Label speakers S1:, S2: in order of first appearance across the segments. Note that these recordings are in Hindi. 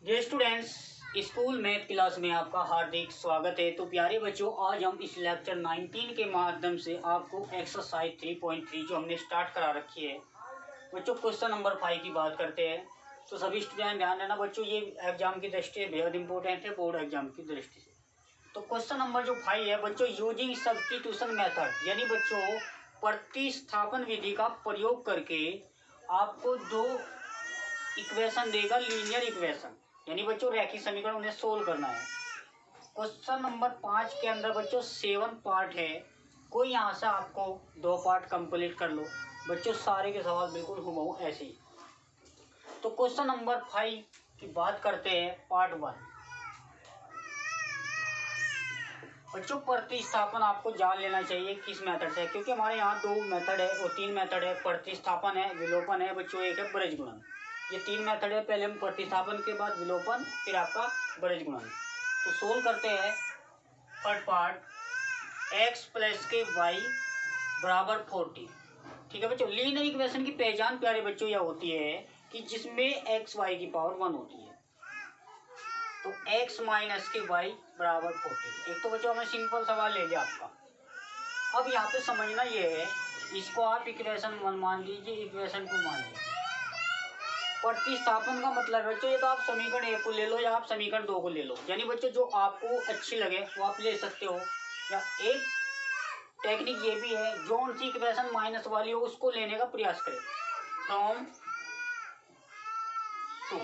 S1: Dear students, school math class में आपका हार्दिक स्वागत है। तो प्यारे बच्चों, आज हम इस लेक्चर 19 के माध्यम से आपको एक्सरसाइज 3.3 जो हमने स्टार्ट करा रखी है बच्चों, क्वेश्चन नंबर 5 की बात करते हैं। तो सभी स्टूडेंट ध्यान देना बच्चों, ये एग्जाम की दृष्टि से बेहद इंपॉर्टेंट है, बोर्ड एग्जाम की दृष्टि से। तो क्वेश्चन नंबर जो 5 है बच्चों, यूजिंग सब्स्टिट्यूशन मेथड, यानी बच्चों प्रतिस्थापन विधि का प्रयोग करके आपको दो इक्वेशन देगा, लीनियर इक्वेशन, यानी बच्चों रैखिक समीकरण, उन्हें सोल्व करना है। क्वेश्चन नंबर 5 के अंदर बच्चों 7 पार्ट है, कोई यहाँ से आपको 2 पार्ट कंप्लीट कर लो बच्चों, सारे के सवाल बिल्कुल हूबहू ऐसे ही। तो क्वेश्चन नंबर 5 की बात करते हैं, पार्ट 1। बच्चों प्रतिस्थापन आपको जान लेना चाहिए किस मेथड से, क्योंकि हमारे यहाँ 2 मेथड है और 3 मेथड है। प्रतिस्थापन है, विलोपन है बच्चों, एक है ब्रज गुणन। ये 3 मेथड है, पहले हम प्रतिस्थापन के बाद विलोपन, फिर आपका ब्रज गुणन। तो सोल्व करते हैं। फर्स्ट पार्ट, x प्लस के वाई बराबर 40। ठीक है बच्चों, लीनियर इक्वेशन की पहचान प्यारे बच्चों यह होती है कि जिसमें x y की पावर 1 होती है। तो x माइनस के वाई बराबर 40। एक तो बच्चों हमें सिंपल सवाल ले लिया आपका। अब यहाँ पे समझना ये है, इसको आप इक्वेशन 1 मान लीजिए, इक्वेशन 2 मान लीजिए। प्रतिस्थापन का मतलब बच्चों, ये तो आप समीकरण 1 को ले लो या आप समीकरण 2 को ले लो, यानी बच्चों जो आपको अच्छी लगे वो आप ले सकते हो। या एक टेक्निक ये भी है, जो सी इक्वेशन माइनस वाली हो उसको लेने का प्रयास करें फ्रॉम 2।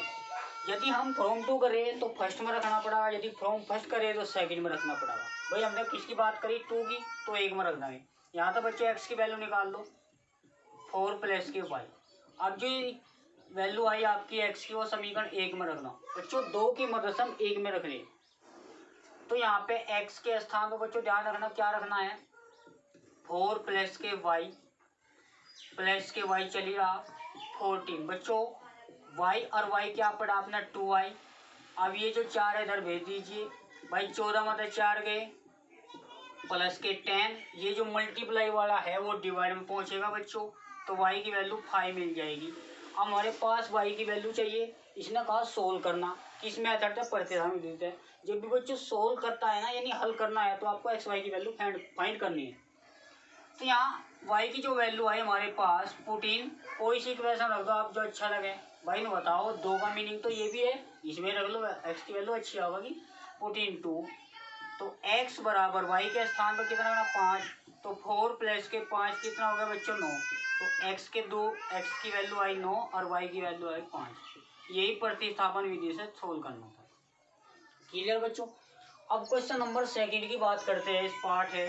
S1: यदि हम फ्रॉम 2 करें तो फर्स्ट में रखना पड़ेगा, यदि फ्रॉम फर्स्ट करें तो सेकंड में रखना पड़ेगा। भाई हमने किसकी बात करी, 2 की, तो 1 में रखना है। यहाँ तो बच्चों x की वैल्यू निकाल लो, 4 प्लस के वाई। अब जो वैल्यू आई आपकी x की, वो समीकरण 1 में रखना बच्चों, 2 की मदद से हम 1 में रख लिए। तो यहाँ पे x के स्थान पर बच्चों ध्यान रखना, क्या रखना है, 4 प्लस के वाई चली रहा 14 बच्चों। y और y क्या पड़ा आपने, 2y। अब ये जो 4 इधर भेज दीजिए भाई, 14 मतलब 4 गए, प्लस के 10, ये जो मल्टीप्लाई वाला है वो डिवाइड में पहुंचेगा बच्चों, तो y की वैल्यू 5 मिल जाएगी। अब हमारे पास y की वैल्यू चाहिए, इसने कहा सोल्व करना, किस मेथड से, प्रतिस्थापन विधि से। जब भी बच्चों सोल्व करता है ना, यानी हल करना है, तो आपको x y की वैल्यू फाइंड करनी है। तो यहाँ y की जो वैल्यू है हमारे पास 14, कोई सी इक्वेशन रख दो आप जो अच्छा लगे। भाई ने बताओ, 2 का मीनिंग तो ये भी है, इसमें रख लो, x की वैल्यू अच्छी होगी 14 2। तो x बराबर y के स्थान पर कितना होगा, 5। तो 4 प्लस के 5 कितना होगा बच्चों, 9। तो x की वैल्यू आई 9 और y की वैल्यू आई 5। यही प्रतिस्थापन विधि से सोल्व करना था। क्लियर बच्चों। अब क्वेश्चन नंबर 2 की बात करते हैं, इस पार्ट है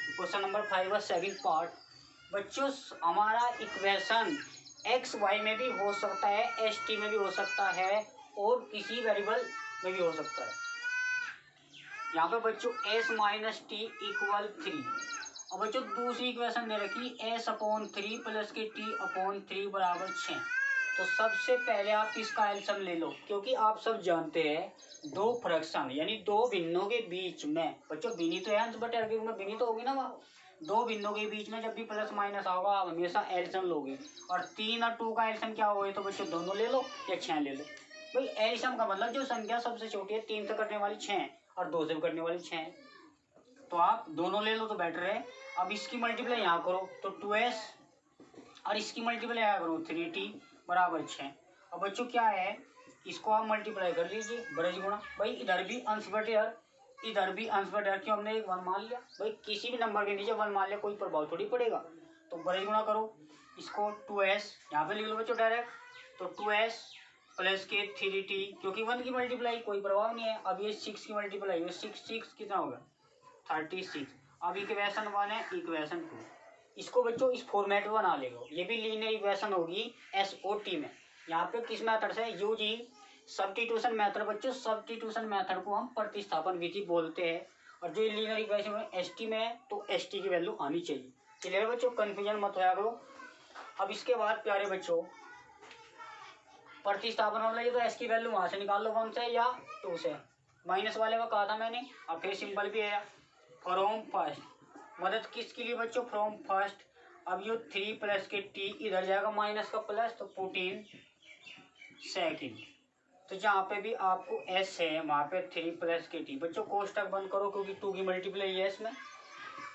S1: क्वेश्चन नंबर 5 का सेकंड पार्ट। बच्चों हमारा इक्वेशन एक्स वाई में भी हो सकता है, एस टी में भी हो सकता है, और किसी वेरिएबल में भी हो सकता है। यहाँ पे बच्चों s माइनस टी इक्वल 3। और बच्चों दूसरी इक्वेशन दे रखी s अपॉन 3 प्लस के t अपॉन 3 बराबर 6। तो सबसे पहले आप इसका एलसीएम ले लो, क्योंकि आप सब जानते हैं 2 फ्रैक्शन यानी 2 भिन्नों के बीच में बच्चों, भिन्नी तो है बट अर्ग्यू में भिन्नी तो होगी ना, वहाँ 2 भिन्नों के बीच में जब भी प्लस माइनस होगा आप हमेशा एलसीएम लोगे। और 3 और 2 का एलसीएम क्या होगा, तो बच्चों दोनों ले लो या 6 ले लो। भाई एलसीएम का मतलब जो संख्या सबसे छोटी है, 3 से कटने वाली 6 और 2 से कटने वाली 6, तो आप दोनों ले लो तो बेटर है। अब इसकी मल्टीप्लाई यहाँ करो तो 2s, और इसकी मल्टीप्लाई यहाँ करो 3t बराबर 6। अब बच्चों क्या है, इसको आप मल्टीप्लाई कर लीजिए, ब्रज गुणा। भाई इधर भी अंश बटे हर, इधर भी अंश बटे हर, क्यों हमने एक 1 मान लिया। भाई किसी भी नंबर के नीचे 1 मान लिया, कोई प्रभाव थोड़ी पड़ेगा। तो ब्रज गुणा करो, इसको 2s यहाँ पे लिख लो बच्चों डायरेक्ट। तो 2s प्लस के 3t, क्योंकि 1 की मल्टीप्लाई कोई प्रभाव नहीं है। अब ये 6 की मल्टीप्लाई, 6 कितना होगा 36। अब इक्वेशन 1 है, इक्वेशन 2, इसको बच्चों इस फॉर्मेट में बना लेगा। ये भी लीनियर इक्वेशन होगी SOT में। यहाँ पे किस मेथड से, यूजिंग सब्स्टिट्यूशन मेथड। बच्चों सब्स्टिट्यूशन मेथड को हम प्रतिस्थापन विधि बोलते हैं। और जो लीनियर इक्वेशन में ST में है, तो ST की वैल्यू आनी चाहिए। क्लियर बच्चों, कंफ्यूजन मत होया करो। अब इसके बाद प्यारे बच्चों प्रतिस्थापन वाला, ये तो S की वैल्यू वहां से निकाल लो, 1 से या 2 से। माइनस वाले में कहा था मैंने, अब फिर सिंपल भी है, फ्रॉम फर्स्ट। मदद किसके लिए बच्चों, फ्रॉम फर्स्ट। अब ये 3 प्लस के t इधर जाएगा माइनस का प्लस, तो 14 सेकंड। तो जहाँ पे भी आपको एस है वहाँ पे 3 प्लस के टी। बच्चों कोष्टक बंद करो क्योंकि 2 की मल्टीप्लाई है इसमें,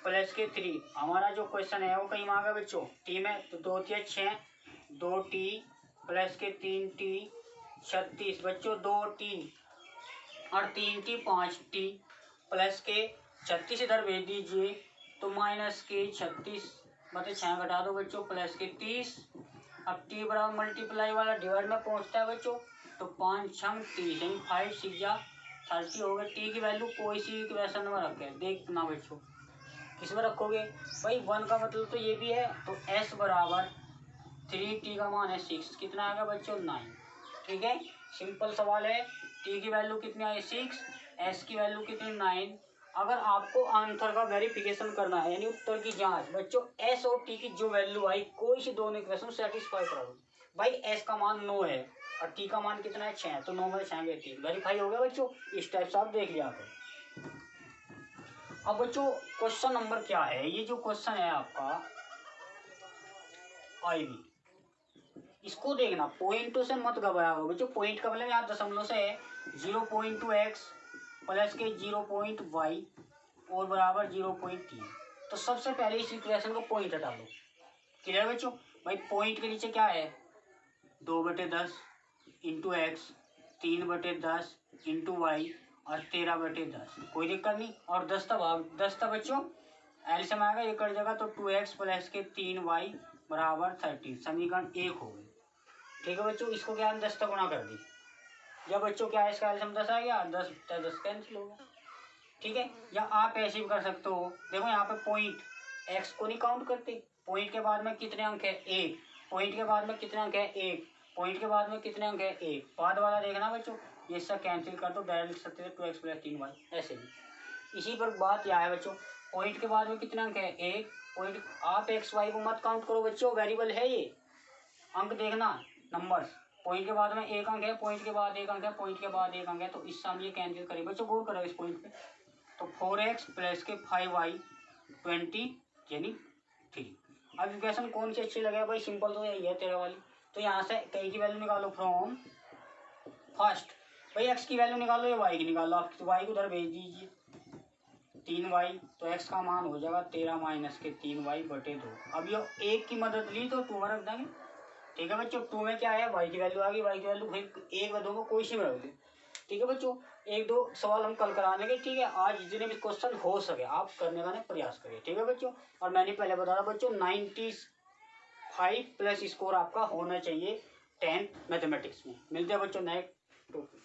S1: प्लस के 3। हमारा जो क्वेश्चन है वो कहीं मांगा बच्चों टी में, तो 2 × 6 2 टी प्लस के 3 टी 36। बच्चों 2 टी और 3 टी 5 टी प्लस के 36 इधर भेज दीजिए, तो माइनस के 36 मतलब 6 घटा दो बच्चों, प्लस के 30। अब टी बराबर मल्टीप्लाई वाला डिवाइड में पहुंचता है बच्चों, तो 5 6 30 यानी 5 6 30 हो गए। टी की वैल्यू कोई सी इक्वेशन में रखे, देखना बच्चों किस में रखोगे भाई। 1 का मतलब तो ये भी है, तो s बराबर 3t का मान है 6, कितना आएगा बच्चों 9। ठीक है, सिंपल सवाल है। t की वैल्यू कितनी आई 6, s की वैल्यू कितनी 9। अगर आपको आंसर का वेरिफिकेशन करना है यानी उत्तर की जांच बच्चों, s और t की जो वैल्यू आई कोई सी दोनों इक्वेशन सेटिस्फाई करो। भाई s का मान 9 है और t का मान कितना है 6, तो 9 में 6 गए 3, वेरीफाई हो गया बच्चों। इस टाइप से आप देख लिया करो। अब बच्चों क्वेश्चन नंबर क्या है, ये जो क्वेश्चन है आपका IB, इसको देखना पॉइंटों से मत घबराओ बच्चों। पॉइंट का मतलब यहाँ दशमलव से है, 0.2x प्लस के 0.y और बराबर 0.3। तो सबसे पहले इस इक्वेशन को पॉइंट हटा लो। क्लियर बच्चों। भाई पॉइंट के नीचे क्या है 2/10 इंटू एक्स, 3/10 इंटू वाई और 13/10, कोई दिक्कत नहीं। और 10 था बच्चों, एलसीएम आएगा ये कर जगह, तो 2x प्लस के 3y बराबर 30, समीकरण 1 हो गई। ठीक है बच्चों, इसको क्या 10 तक गुणा कर दी। जब बच्चों क्या है इसका एलसीएम 10 आ गया, 10 10 कैंसिल हो गया। ठीक है, या आप ऐसे भी कर सकते हो, देखो यहाँ पे पॉइंट x को नहीं काउंट करते, पॉइंट के बाद में कितने अंक है 1, पॉइंट के बाद में कितने अंक है 1, पॉइंट के बाद में कितने अंक है 1, बाद वाला देखना बच्चों, ये सब कैंसिल कर दो, डायरेक्ट लिख सकते हैं 2x प्लस 3y ऐसे भी। इसी पर बात यह है बच्चों, पॉइंट के बाद में कितने अंक है 1, पॉइंट आप एक्स वाई को मत काउंट करो बच्चों, वेरिएबल है ये, अंक देखना नंबर्स। पॉइंट के बाद में एक अंक है, पॉइंट के बाद एक अंक है, पॉइंट के बाद एक अंक है, तो इससे हम ये कैंसिल करें बच्चों, गौर करो इस पॉइंट पे। तो 4x प्लस के 5y 20 यानी 3। अब इक्वेशन कौन सी अच्छी लगे भाई, सिंपल तो यही है तेरा वाली। तो यहाँ से कई की वैल्यू निकालो फ्रॉम फर्स्ट, भाई x की वैल्यू निकालो या y की निकालो, आप y को उधर भेज दीजिए 3y, तो x का मान हो जाएगा 13 माइनस के 3y/2। अब ये 1 की मदद ली तो 2 में रख देंगे। ठीक है बच्चों, 2 में क्या है y की वैल्यू आ गई, y की वैल्यू भाई 1 व 2 को कोई सी में रख दे। ठीक है बच्चों, 1 2 सवाल हम कल कराने के। ठीक है, आज जितने भी क्वेश्चन हो सके आप करने का प्रयास करिए। ठीक है बच्चों, और मैंने पहले बताया बच्चों 95 प्लस स्कोर आपका होना चाहिए 10th मैथमेटिक्स में। मिलते हैं बच्चों नए टॉपिक।